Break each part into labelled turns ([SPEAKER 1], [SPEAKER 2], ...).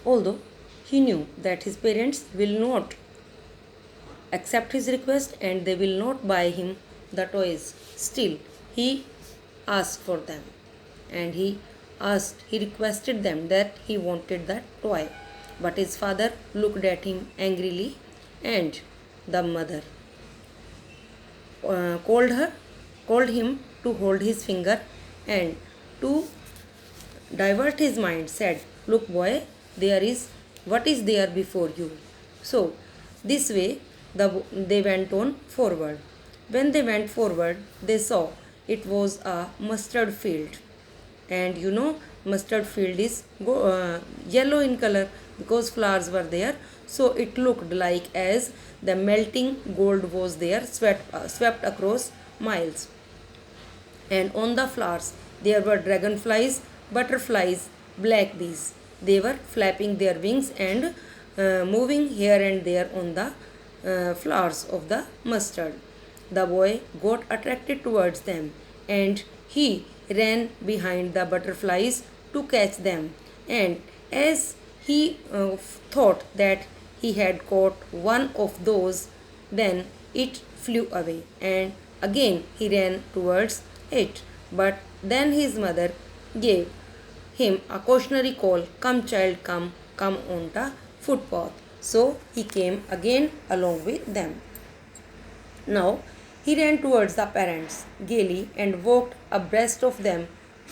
[SPEAKER 1] Although he knew that his parents will not accept his request and they will not buy him the toys, still he asked for them, and he requested them that he wanted that toy. But his father looked at him angrily, and the mother uh, called her called him to hold his finger, and to divert his mind said, "Look, boy, there is what is there before you." So this way they went on forward. When they went forward, they saw it was a mustard field. And mustard field is yellow in color because flowers were there. So it looked like as the melting gold was there, swept across miles. And on the flowers there were dragonflies, butterflies, black bees. They were flapping their wings and moving here and there on the flowers of the mustard. The boy got attracted towards them, and he ran behind the butterflies to catch them. And as he thought that he had caught one of those, then it flew away, and again he ran towards it. But then his mother gave him a cautionary call, "Come, child, come on the footpath." So he came again along with them. Now he ran towards the parents gaily and walked abreast of them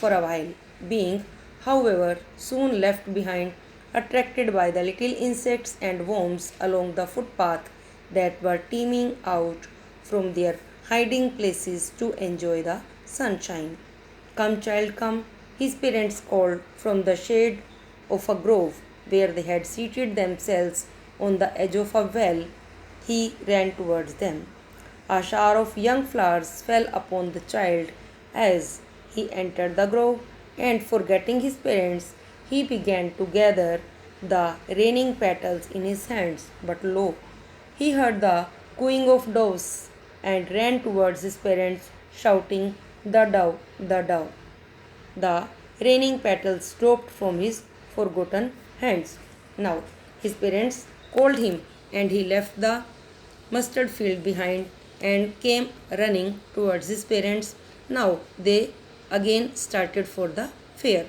[SPEAKER 1] for a while, being, however, soon left behind, attracted by the little insects and worms along the footpath that were teeming out from their hiding places to enjoy the sunshine. "Come, child, come," his parents called from the shade of a grove where they had seated themselves on the edge of a well. He ran towards them. A shower of young flowers fell upon the child as he entered the grove, and forgetting his parents, he began to gather the raining petals in his hands. But lo, he heard the cooing of doves and ran towards his parents, shouting, "The dove, the dove." The raining petals dropped from his forgotten hands. Now his parents called him, and he left the mustard field behind and came running towards his parents. Now they again started for the fair.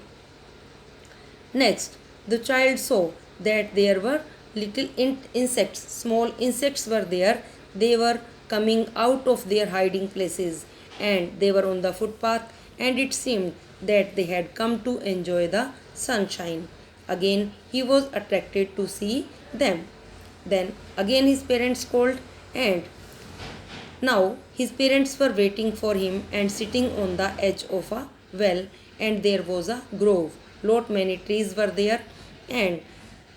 [SPEAKER 1] Next, the child saw that there were little insects, small insects were there. They were coming out of their hiding places, and they were on the footpath, and it seemed that they had come to enjoy the sunshine. Again, he was attracted to see them. Then again his parents called, and now his parents were waiting for him and sitting on the edge of a well, and there was a grove. Lot many trees were there, and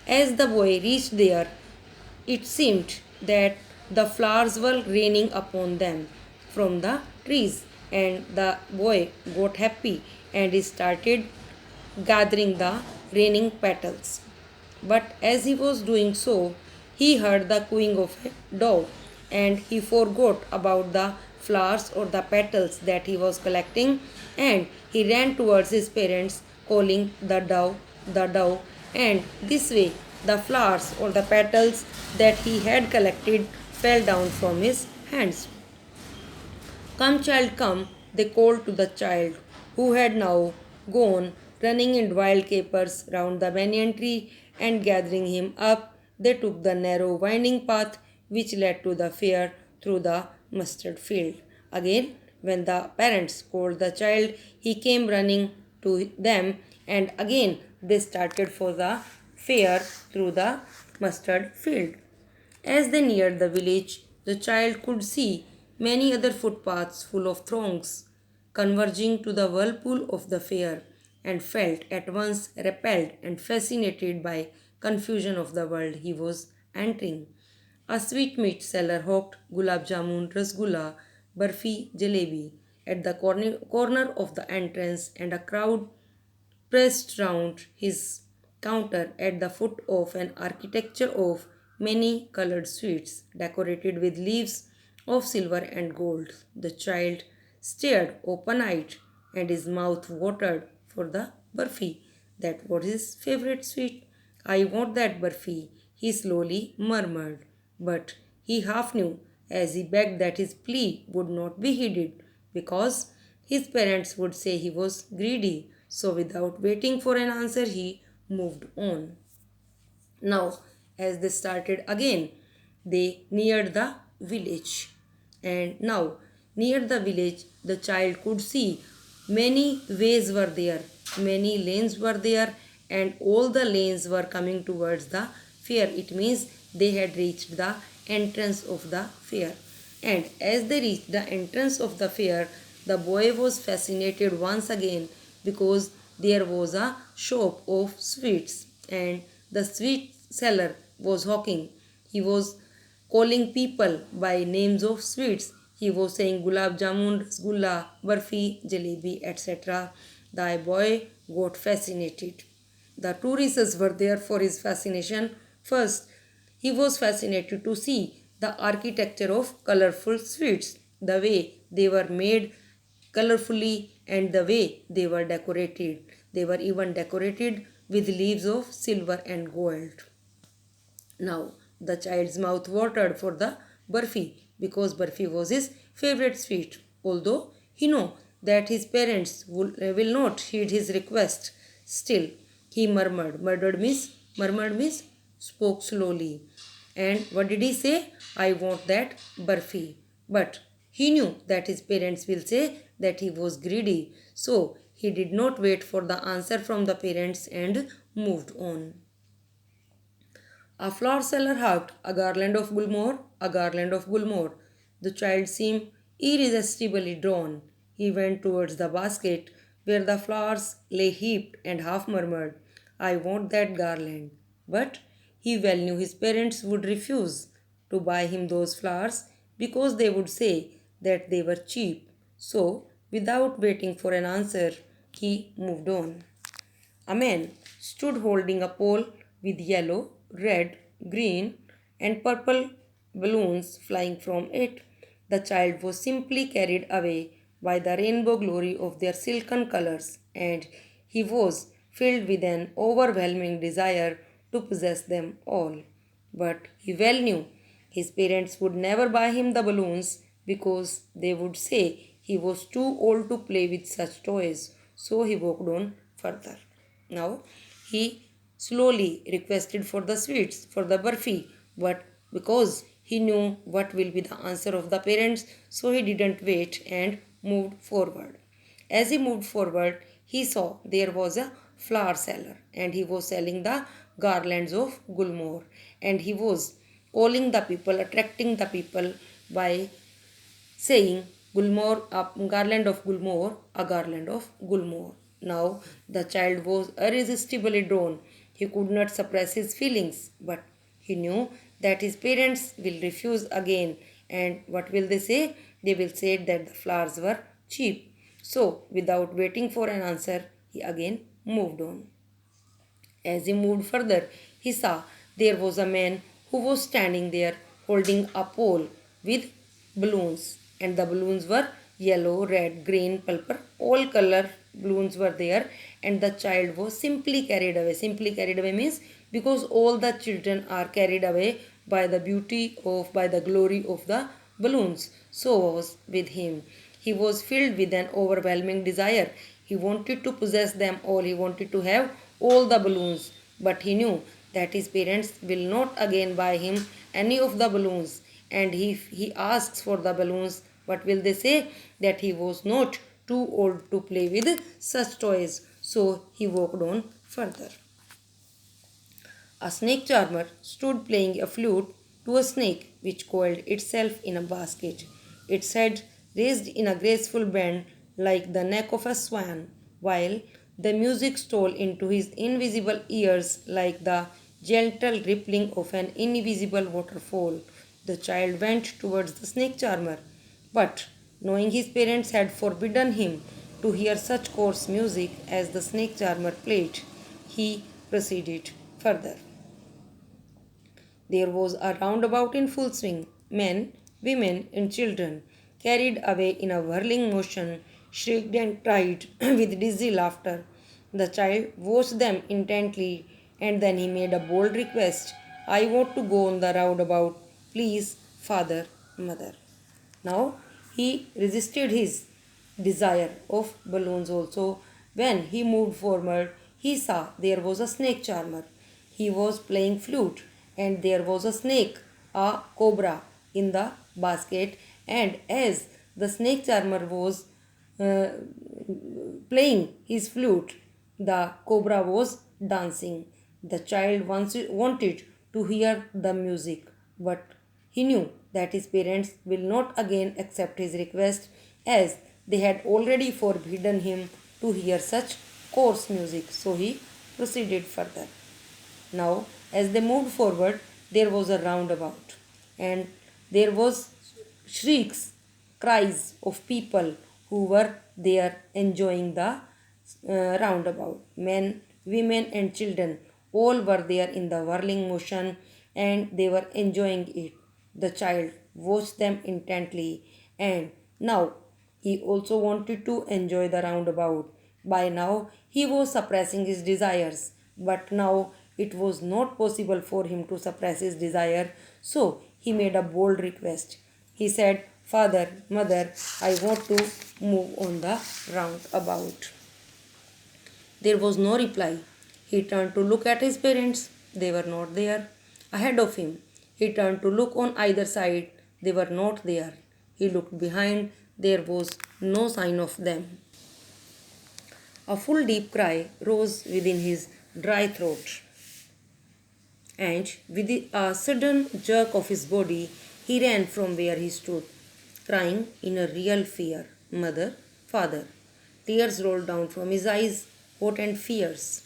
[SPEAKER 1] as the boy reached there, it seemed that the flowers were raining upon them from the trees, and the boy got happy and he started gathering the raining petals. But as he was doing so, he heard the cooing of a dove, and he forgot about the flowers or the petals that he was collecting, and he ran towards his parents calling, the dove, and this way the flowers or the petals that he had collected fell down from his hands. "Come, child, come," they called to the child, who had now gone running in wild capers round the banyan tree, and gathering him up, they took the narrow winding path which led to the fair through the mustard field. Again, when the parents called the child, he came running to them, and again they started for the fair through the mustard field. As they neared the village, the child could see many other footpaths full of throngs converging to the whirlpool of the fair, and felt at once repelled and fascinated by confusion of the world he was entering. A sweetmeat seller hawked gulab jamun, rasgulla, barfi, jalebi at the corner of the entrance, and a crowd pressed round his counter at the foot of an architecture of many colored sweets decorated with leaves of silver and gold. The child stared open eyed, and his mouth watered for the barfi. That was his favorite sweet. I want that Barfi, he slowly murmured. But he half knew, as he begged, that his plea would not be heeded, because his parents would say he was greedy. So, without waiting for an answer, he moved on. Now, as they started again, they neared the village. And now, near the village, the child could see many ways were there, many lanes were there, and all the lanes were coming towards the fair. It means they had reached the entrance of the fair. And as they reached the entrance of the fair, the boy was fascinated once again, because there was a shop of sweets, and the sweet seller was hawking. He was calling people by names of sweets. He was saying gulab jamun, rasgulla, barfi, jalebi, etc. The boy got fascinated. The two reasons were there for his fascination. First, he was fascinated to see the architecture of colorful sweets, the way they were made colorfully and the way they were decorated. They were even decorated with leaves of silver and gold. Now, the child's mouth watered for the barfi, because barfi was his favorite sweet, although he knew that his parents will not heed his request. Still, he murmured. Murmured means spoke slowly. And what did he say? I want that barfi. But he knew that his parents will say that he was greedy. So he did not wait for the answer from the parents and moved on. A flower seller hawked a garland of gulmohar, a garland of gulmohar. The child seemed irresistibly drawn. He went towards the basket where the flowers lay heaped and half murmured, I want that garland. But he well knew his parents would refuse to buy him those flowers, because they would say that they were cheap. So, without waiting for an answer, he moved on. A man stood holding a pole with yellow, red, green, and purple balloons flying from it. The child was simply carried away by the rainbow glory of their silken colors, and he was filled with an overwhelming desire to possess them all. But he well knew his parents would never buy him the balloons, because they would say he was too old to play with such toys. So he walked on further. Now he slowly requested for the sweets, for the barfi, but because he knew what will be the answer of the parents, so he didn't wait and moved forward. As he moved forward, he saw there was a flower seller, and he was selling the garlands of gulmohar, and he was calling the people, attracting the people by saying Gulmohar, a garland of Gulmohar, a garland of Gulmohar. Now the child was irresistibly drawn. He could not suppress his feelings, but he knew that his parents will refuse again. And what will they say? They will say that the flowers were cheap. So, without waiting for an answer, he again moved on. As he moved further, he saw there was a man who was standing there holding a pole with balloons, and the balloons were yellow, red, green, purple, all color balloons were there, and the child was simply carried away. Simply carried away means because all the children are carried away by the beauty of, by the glory of the balloons. So was with him. He was filled with an overwhelming desire. He wanted to possess them all. He wanted to have all the balloons. But he knew that his parents will not again buy him any of the balloons. And he asks for the balloons. What will they say? That he was not too old to play with such toys. So he walked on further. A snake charmer stood playing a flute to a snake which coiled itself in a basket, its head raised in a graceful bend like the neck of a swan, while the music stole into his invisible ears like the gentle rippling of an invisible waterfall. The child went towards the snake charmer, but knowing his parents had forbidden him to hear such coarse music as the snake charmer played, he proceeded further. There was a roundabout in full swing. Men, women, and children, carried away in a whirling motion, shrieked and cried with dizzy laughter. The child watched them intently And then he made a bold request. I want to go on the roundabout. Please, father, mother. Now he resisted his desire of balloons also. When he moved forward, he saw there was a snake charmer. He was playing flute, and there was a snake, a cobra, in the basket. And as the snake charmer was uh, playing his flute, the cobra was dancing. The child once wanted to hear the music, but he knew that his parents will not again accept his request, as they had already forbidden him to hear such coarse music. So he proceeded further. Now, as they moved forward, there was a roundabout, and there was shrieks, cries of people who were there enjoying the roundabout. Men, women, and children all were there in the whirling motion, and they were enjoying it. The child watched them intently, and now he also wanted to enjoy the roundabout. By now, he was suppressing his desires, but now it was not possible for him to suppress his desire, so he made a bold request. He said, Father, mother, I want to move on the roundabout. There was no reply. He turned to look at his parents. They were not there. Ahead of him, he turned to look on either side. They were not there. He looked behind. There was no sign of them. A full deep cry rose within his dry throat, and with a sudden jerk of his body, he ran from where he stood, crying in a real fear. Mother, father. Tears rolled down from his eyes, hot and fierce.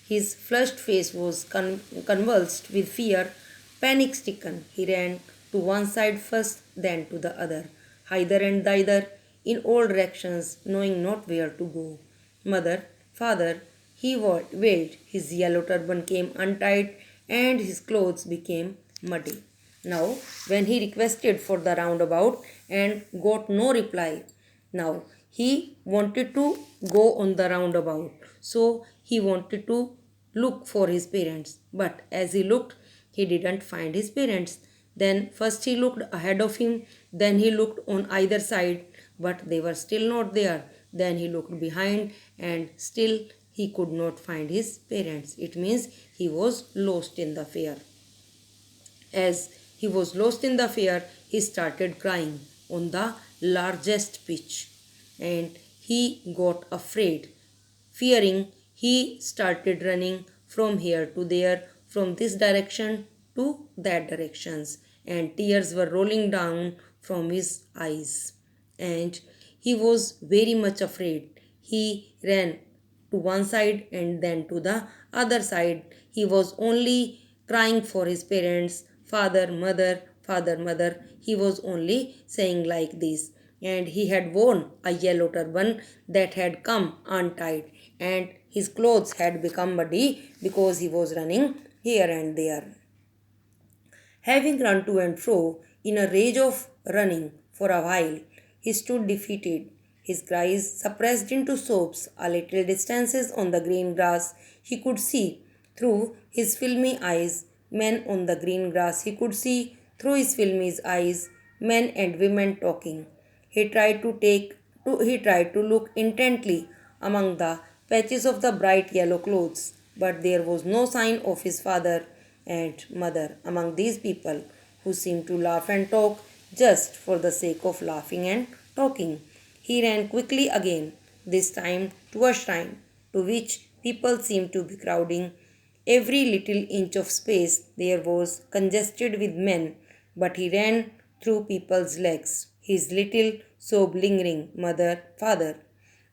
[SPEAKER 1] His flushed face was convulsed with fear. Panic stricken, he ran to one side first, then to the other, hither and thither, in all directions, knowing not where to go. Mother, father, he wailed. His yellow turban came untied, and his clothes became muddy. Now, when he requested for the roundabout and got no reply, now he wanted to go on the roundabout. So he wanted to look for his parents. But as he looked, he didn't find his parents. Then first he looked ahead of him, then he looked on either side, but they were still not there. Then he looked behind, and still he could not find his parents. It means he was lost in the fear. As he was lost in the fear, he started crying on the largest pitch, and he got afraid. Fearing, he started running from here to there, from this direction to that directions, and tears were rolling down from his eyes. And he was very much afraid. He ran to one side and then to the other side. He was only crying for his parents, father, mother, father, mother. He was only saying like this. And he had worn a yellow turban that had come untied, and his clothes had become muddy because he was running here and there. Having run to and fro in a rage of running for a while, he stood defeated, his cries suppressed into sobs. A little distances on the green grass, he could see through his filmy eyes men on the green grass. He could see through his filmy eyes men and women talking. He tried to look intently among the patches of the bright yellow clothes, but there was no sign of his father and mother among these people who seemed to laugh and talk just for the sake of laughing and talking. He ran quickly again, this time to a shrine to which people seemed to be crowding. Every little inch of space there was congested with men, but he ran through people's legs, his little sob lingering. Mother, father,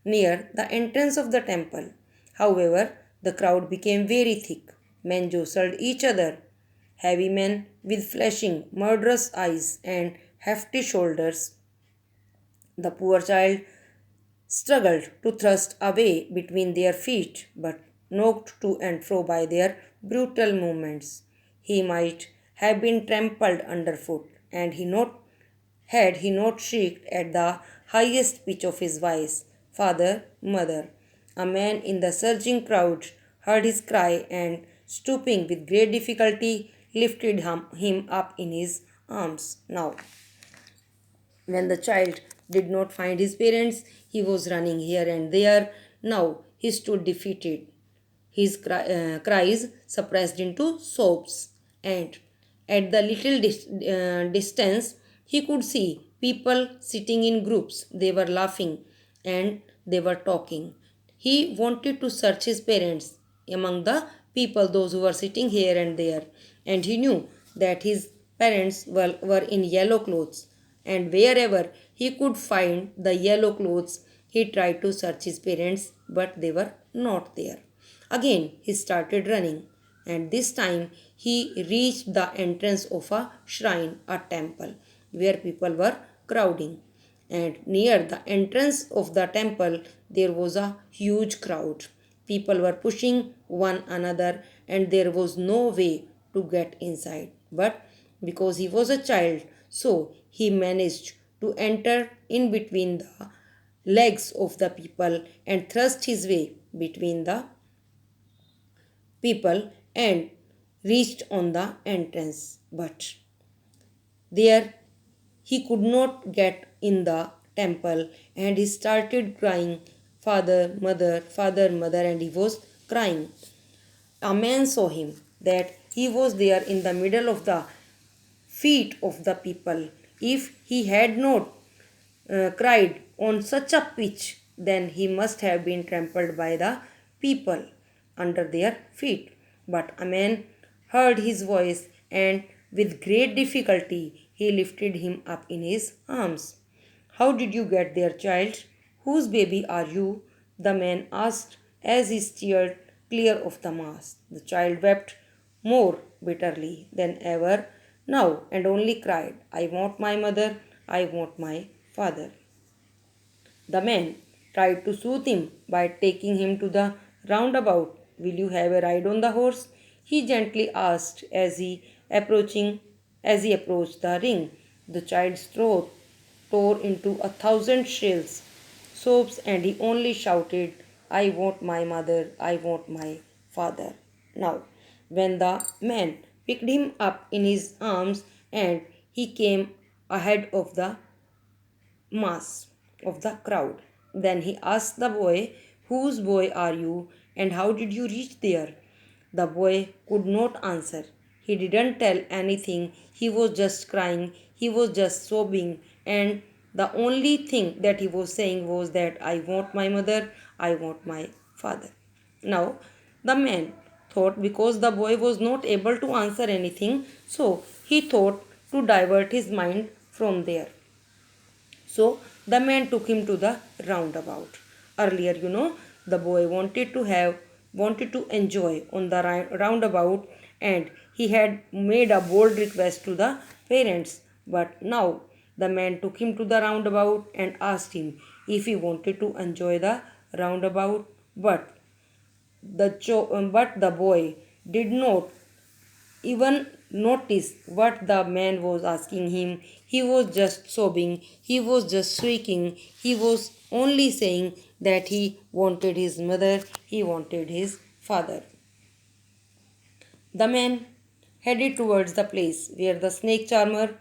[SPEAKER 1] near the entrance of the temple. However, the crowd became very thick. Men jostled each other. Heavy men with flashing, murderous eyes and hefty shoulders. The poor child struggled to thrust away between their feet, but knocked to and fro by their brutal movements. He might have been trampled underfoot, and he not shrieked at the highest pitch of his voice, Father, mother. A man in the surging crowd heard his cry and stooping with great difficulty, lifted him up in his arms. Now, when the child did not find his parents, he was running here and there. Now he stood defeated, his cries suppressed into sobs, and at the little distance, he could see people sitting in groups. They were laughing and they were talking. He wanted to search his parents among the people, those who were sitting here and there, and he knew that his parents were in yellow clothes, and wherever he could find the yellow clothes, he tried to search his parents, but they were not there. Again, he started running, and this time he reached the entrance of a shrine, a temple, where people were crowding. And near the entrance of the temple, there was a huge crowd. People were pushing one another, and there was no way to get inside. But because he was a child, so he managed to enter in between the legs of the people and thrust his way between the people and reached on the entrance. But there he could not get in the temple, and he started crying, Father, Mother, and he was crying. A man saw him that he was there in the middle of the feet of the people. If he had not cried on such a pitch, then he must have been trampled by the people under their feet. But a man heard his voice, and with great difficulty he lifted him up in his arms. How did you get there, child? Whose baby are you? The man asked as he steered clear of the mass. The child wept more bitterly than ever now and only cried, I want my mother, I want my father. The man tried to soothe him by taking him to the roundabout. Will you have a ride on the horse? He gently asked as he approached the ring. The child's throat tore into 1,000 shrills, sobs, and he only shouted, I want my mother, I want my father. Now, when the man picked him up in his arms and he came ahead of the mass of the crowd. Then he asked the boy, whose boy are you and how did you reach there? The boy could not answer. He didn't tell anything. He was just crying. He was just sobbing. And the only thing that he was saying was that I want my mother, I want my father. Now, the man thought because the boy was not able to answer anything, so he thought to divert his mind from there. So the man took him to the roundabout. Earlier, the boy wanted to enjoy on the roundabout, and he had made a bold request to the parents. But now the man took him to the roundabout and asked him if he wanted to enjoy the roundabout. But the boy did not even notice what the man was asking him. He was just sobbing, he was just shrieking, he was only saying that he wanted his mother, he wanted his father. The man headed towards the place where the snake charmer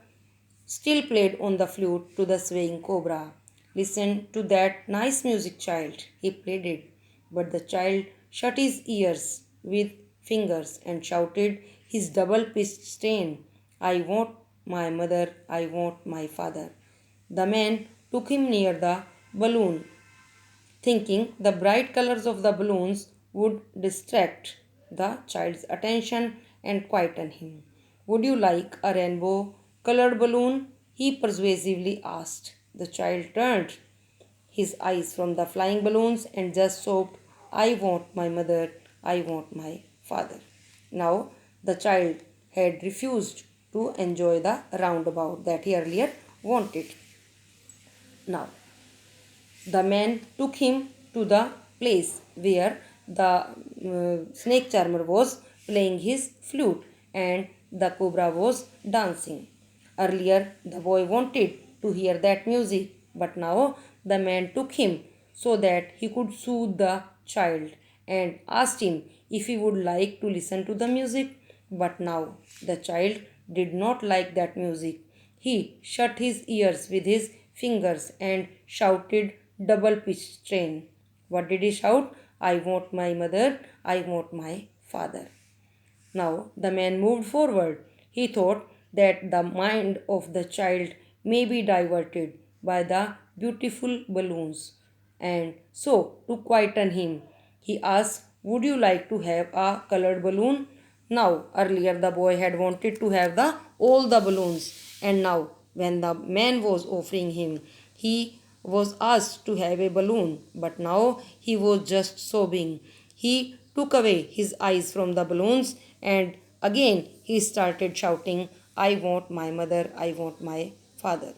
[SPEAKER 1] still played on the flute to the swaying cobra. Listen to that nice music, child. He played it, but the child shut his ears with fingers and shouted his double pitched strain, I want my mother, I want my father. The man took him near the balloon, thinking the bright colors of the balloons would distract the child's attention and quieten him. Would you like a rainbow colored balloon? He persuasively asked. The child turned his eyes from the flying balloons and just sobbed, I want my mother, I want my father. Now, the child had refused to enjoy the roundabout that he earlier wanted. Now, the man took him to the place where the snake charmer was playing his flute and the cobra was dancing. Earlier, the boy wanted to hear that music, but now the man took him so that he could soothe the child and asked him if he would like to listen to the music. But now the child did not like that music. He shut his ears with his fingers and shouted double pitched strain. What did he shout? I want my mother, I want my father. Now the man moved forward. He thought that the mind of the child may be diverted by the beautiful balloons. And so, to quieten him, he asked, would you like to have a colored balloon? Now, earlier the boy had wanted to have all the balloons, and now, when the man was offering him, he was asked to have a balloon, but now he was just sobbing. He took away his eyes from the balloons and again he started shouting, I want my mother, I want my father.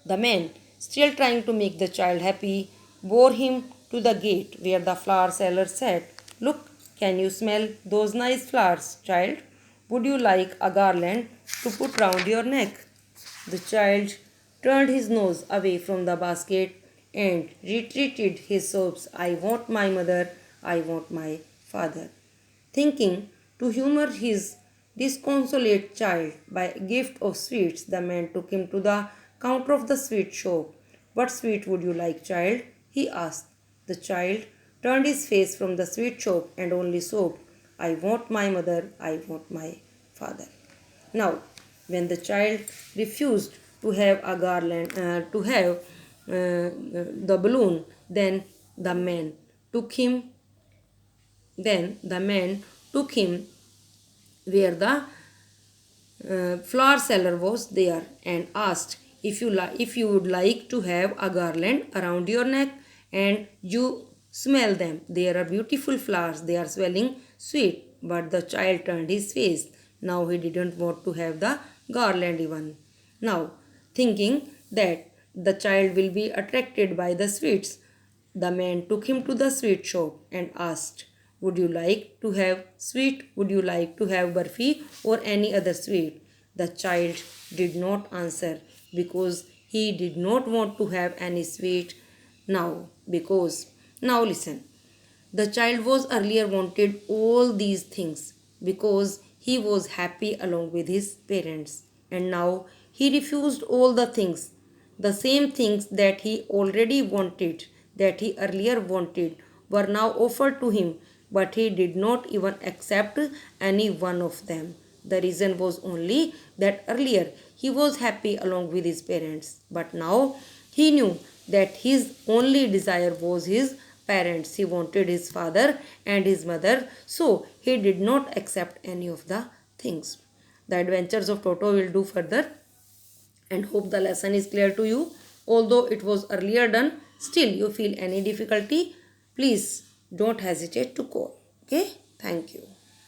[SPEAKER 1] The man, still trying to make the child happy, bore him to the gate where the flower seller said, look, can you smell those nice flowers, child? Would you like a garland to put round your neck? The child turned his nose away from the basket and retreated his sobs, I want my mother, I want my father. Thinking to humor his disconsolate child by a gift of sweets, the man took him to the counter of the sweet shop. What sweet would you like, child? He asked. The child turned his face from the sweet shop and only sobbed, I want my mother, I want my father. Now, when the child refused to have a garland, the balloon, the man took him. Then the man took him where the flower seller was there and asked if you would like to have a garland around your neck and you smell them. There are beautiful flowers, they are smelling sweet. But the child turned his face. Now he didn't want to have the garland even. Now, thinking that the child will be attracted by the sweets, the man took him to the sweet shop and asked, would you like to have sweet? Would you like to have barfi or any other sweet? The child did not answer because he did not want to have any sweet now. Now listen, the child was earlier wanted all these things because he was happy along with his parents, and now he refused all the things, the same things that he already wanted, that he earlier wanted, were now offered to him, but he did not even accept any one of them. The reason was only that earlier he was happy along with his parents, but now he knew that his only desire was his parents. He wanted his father and his mother, so he did not accept any of the things. The adventures of Toto will do further, and hope the lesson is clear to you. Although it was earlier done, still you feel any difficulty, please don't hesitate to call. Okay, thank you.